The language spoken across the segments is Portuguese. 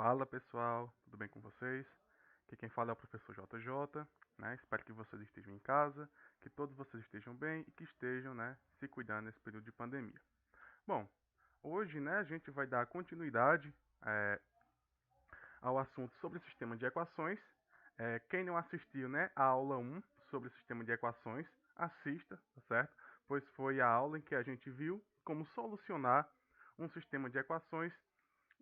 Fala pessoal, tudo bem com vocês? Aqui quem fala é o professor JJ, né? Espero que vocês estejam em casa, que todos vocês estejam bem e que estejam, né, se cuidando nesse período de pandemia. Bom, hoje, né, a gente vai dar continuidade ao assunto sobre o sistema de equações. Quem não assistiu, né, a aula 1 sobre o sistema de equações, assista, tá certo? Pois foi a aula em que a gente viu como solucionar um sistema de equações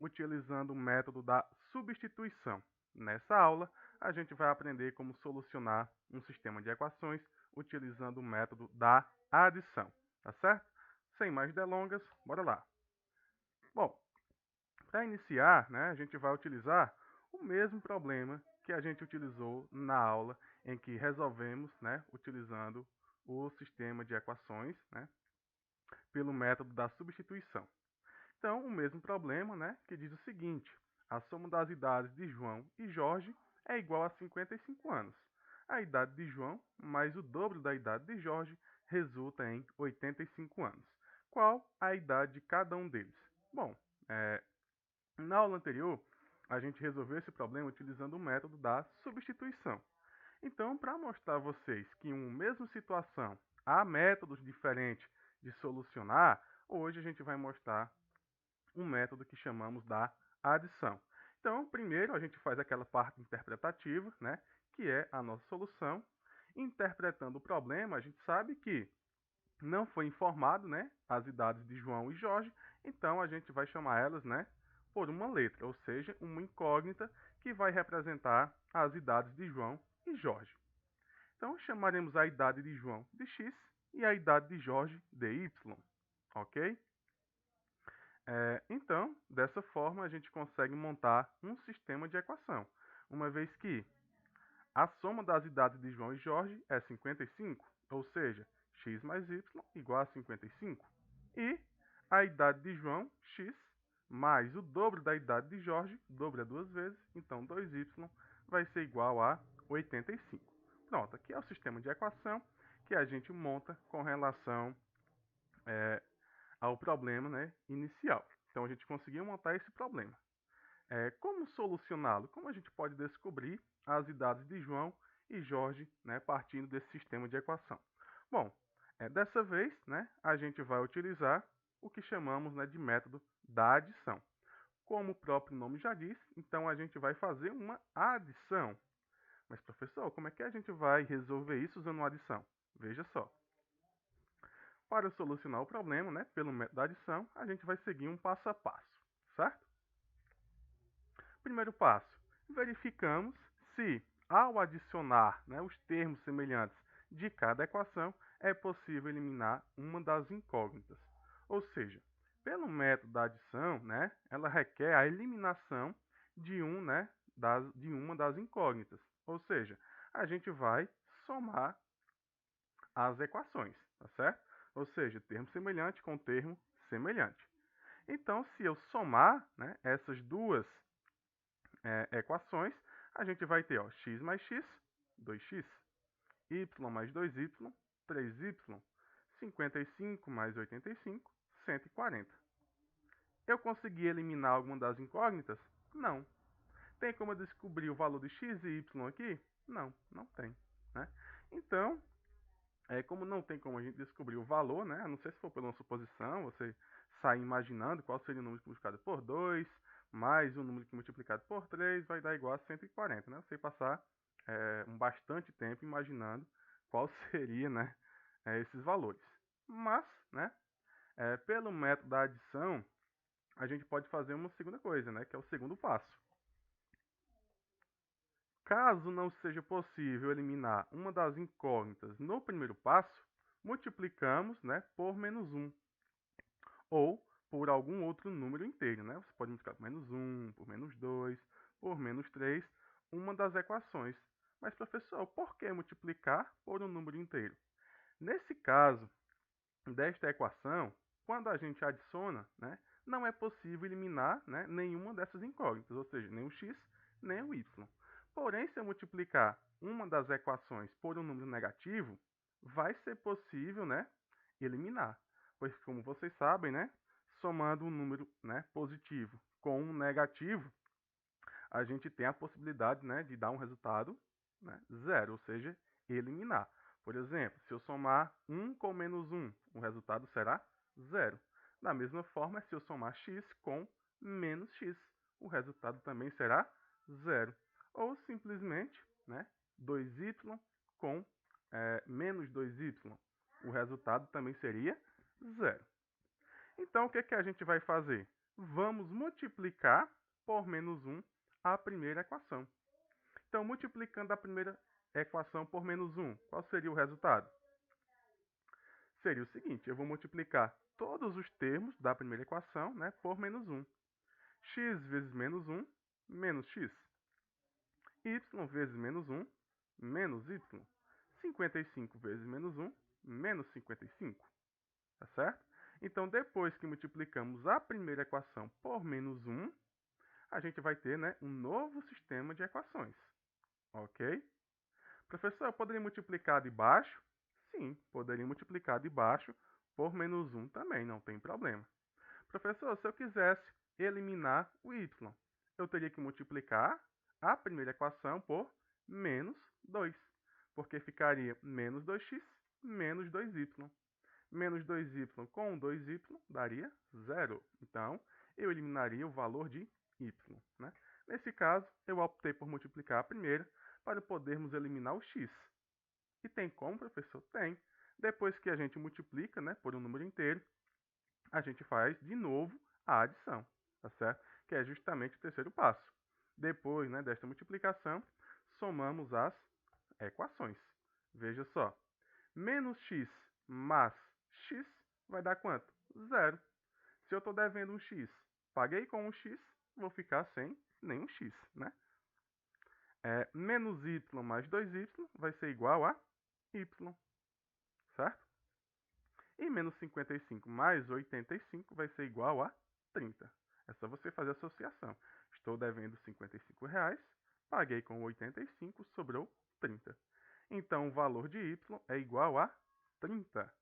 utilizando o método da substituição. Nessa aula, a gente vai aprender como solucionar um sistema de equações utilizando o método da adição, tá certo? Sem mais delongas, bora lá. Bom, para iniciar, né, a gente vai utilizar o mesmo problema que a gente utilizou na aula em que resolvemos, né, utilizando o sistema de equações, né, pelo método da substituição. Então, o mesmo problema, né, que diz o seguinte: a soma das idades de João e Jorge é igual a 55 anos. A idade de João mais o dobro da idade de Jorge resulta em 85 anos. Qual a idade de cada um deles? Bom, na aula anterior, a gente resolveu esse problema utilizando o método da substituição. Então, para mostrar a vocês que em uma mesma situação há métodos diferentes de solucionar, hoje a gente vai mostrar um método que chamamos da adição. Então, primeiro a gente faz aquela parte interpretativa, né, que é a nossa solução. Interpretando o problema, a gente sabe que não foi informado, né, as idades de João e Jorge, então a gente vai chamar elas, né, por uma letra, ou seja, uma incógnita que vai representar as idades de João e Jorge. Então, chamaremos a idade de João de x e a idade de Jorge de y, ok? Então, dessa forma, a gente consegue montar um sistema de equação, uma vez que a soma das idades de João e Jorge é 55, ou seja, x mais y igual a 55. E a idade de João, x, mais o dobro da idade de Jorge, dobro é duas vezes, então 2y vai ser igual a 85. Pronto, aqui é o sistema de equação que a gente monta com relação ao problema, né, inicial. Então a gente conseguiu montar esse problema. Como solucioná-lo? Como a gente pode descobrir as idades de João e Jorge, né, partindo desse sistema de equação? Bom, dessa vez, né, a gente vai utilizar o que chamamos, né, de método da adição. Como o próprio nome já diz, então a gente vai fazer uma adição. Mas, professor, como é que a gente vai resolver isso usando uma adição? Veja só. Para solucionar o problema, né, pelo método da adição, a gente vai seguir um passo a passo, certo? Primeiro passo, verificamos se, ao adicionar, né, os termos semelhantes de cada equação, é possível eliminar uma das incógnitas. Ou seja, pelo método da adição, né, ela requer a eliminação de, de uma das incógnitas. Ou seja, a gente vai somar as equações, tá certo? Ou seja, termo semelhante com termo semelhante. Então, se eu somar, né, essas duas equações, a gente vai ter x mais x, 2x, y mais 2y, 3y, 55 mais 85, 140. Eu consegui eliminar alguma das incógnitas? Não. Tem como eu descobrir o valor de x e y aqui? Não, não tem. Né? Então, como não tem como a gente descobrir o valor, né? A não ser se for pela suposição, você sai imaginando qual seria o número multiplicado por 2, mais o número que multiplicado por 3 vai dar igual a 140, né? Você passar um bastante tempo imaginando qual seria, né, esses valores. Mas, né, pelo método da adição, a gente pode fazer uma segunda coisa, né, que é o segundo passo. Caso não seja possível eliminar uma das incógnitas no primeiro passo, multiplicamos, né, por menos 1 ou por algum outro número inteiro. Né? Você pode multiplicar por menos 1, por menos 2, por menos 3, uma das equações. Mas, professor, por que multiplicar por um número inteiro? Nesse caso desta equação, quando a gente adiciona, né, não é possível eliminar, né, nenhuma dessas incógnitas, ou seja, nem o x, nem o y. Porém, se eu multiplicar uma das equações por um número negativo, vai ser possível, né, eliminar. Pois, como vocês sabem, né, somando um número, né, positivo com um negativo, a gente tem a possibilidade, né, de dar um resultado, né, zero, ou seja, eliminar. Por exemplo, se eu somar 1 com menos 1, o resultado será zero. Da mesma forma, se eu somar x com menos x, o resultado também será zero. Ou simplesmente, né, 2y com menos 2y, o resultado também seria zero. Então, o que a gente vai fazer? Vamos multiplicar por menos 1 a primeira equação. Então, multiplicando a primeira equação por menos 1, qual seria o resultado? Seria o seguinte, eu vou multiplicar todos os termos da primeira equação, né, por menos 1. X vezes menos 1, menos x. Y vezes menos 1, menos y. 55 vezes menos 1, menos 55. Tá certo? Então, depois que multiplicamos a primeira equação por menos 1, a gente vai ter, né, um novo sistema de equações. Ok? Professor, eu poderia multiplicar de baixo? Sim, poderia multiplicar de baixo por menos 1 também, não tem problema. Professor, se eu quisesse eliminar o y, eu teria que multiplicar a primeira equação por menos 2, porque ficaria menos 2x menos 2y. Menos 2y com 2y daria zero. Então, eu eliminaria o valor de y. Né? Nesse caso, eu optei por multiplicar a primeira para podermos eliminar o x. E tem como, professor? Tem. Depois que a gente multiplica, né, por um número inteiro, a gente faz de novo a adição, tá certo? Que é justamente o terceiro passo. Depois, né, desta multiplicação, somamos as equações. Veja só. Menos x mais x vai dar quanto? Zero. Se eu estou devendo um x, paguei com um x, vou ficar sem nenhum x, né? Menos y mais 2y vai ser igual a y, certo? E menos 55 mais 85 vai ser igual a 30. É só você fazer a associação. Estou devendo R$55, paguei com 85, sobrou 30. Então, o valor de y é igual a 30.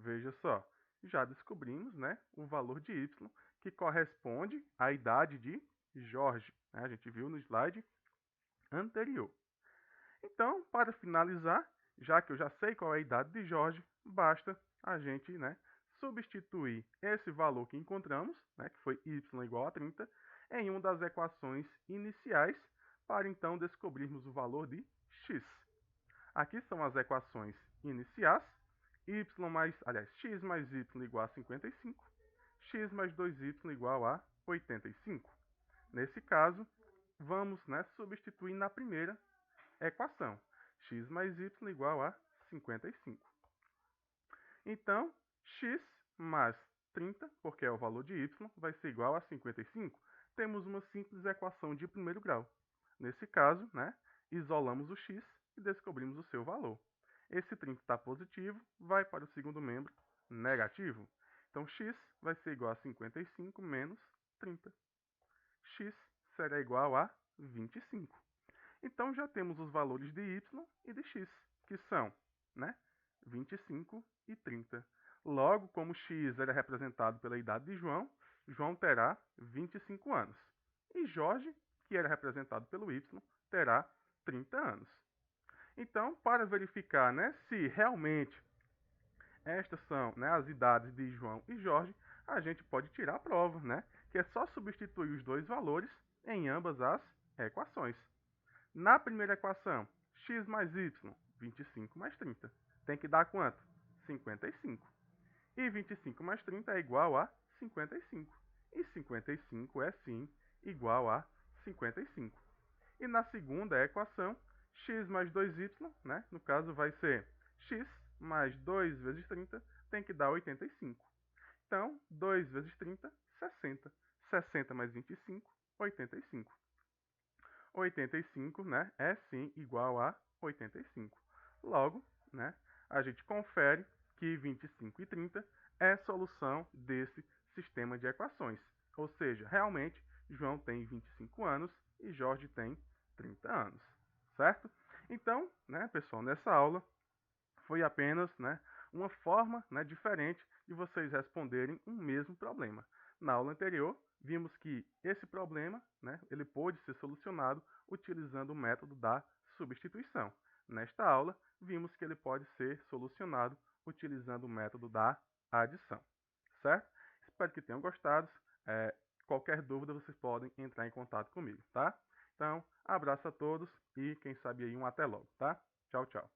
Veja só, já descobrimos, né, o valor de y, que corresponde à idade de Jorge. Né? A gente viu no slide anterior. Então, para finalizar, já que eu já sei qual é a idade de Jorge, basta a gente, né, substituir esse valor que encontramos, né, que foi y igual a 30, em uma das equações iniciais, para então descobrirmos o valor de x. Aqui são as equações iniciais, x mais y igual a 55, x mais 2y igual a 85. Nesse caso, vamos, né, substituir na primeira equação, x mais y igual a 55. Então, x mais 30, porque é o valor de y, vai ser igual a 55. Temos uma simples equação de primeiro grau. Nesse caso, né, isolamos o x e descobrimos o seu valor. Esse 30 está positivo, vai para o segundo membro negativo. Então, x vai ser igual a 55 menos 30. X será igual a 25. Então, já temos os valores de y e de x, que são, né, 25 e 30. Logo, como x era representado pela idade de João, João terá 25 anos. E Jorge, que era representado pelo y, terá 30 anos. Então, para verificar, né, se realmente estas são, né, as idades de João e Jorge, a gente pode tirar a prova, né, que é só substituir os dois valores em ambas as equações. Na primeira equação, x mais y, 25 mais 30. Tem que dar quanto? 55. E 25 mais 30 é igual a 55. E 55 é sim igual a 55. E na segunda equação, x mais 2y, né, no caso vai ser x mais 2 vezes 30, tem que dar 85. Então, 2 vezes 30, 60. 60 mais 25, 85. 85, né, é sim igual a 85. Logo, né, a gente confere que 25 e 30 é solução desse sistema de equações. Ou seja, realmente, João tem 25 anos e Jorge tem 30 anos, certo? Então, né, pessoal, nessa aula foi apenas, né, uma forma, né, diferente de vocês responderem um mesmo problema. Na aula anterior, vimos que esse problema, né, ele pode ser solucionado utilizando o método da substituição. Nesta aula, vimos que ele pode ser solucionado utilizando o método da adição, certo? Espero que tenham gostado. Qualquer dúvida, vocês podem entrar em contato comigo, tá? Então, abraço a todos e quem sabe aí um até logo, tá? Tchau, tchau.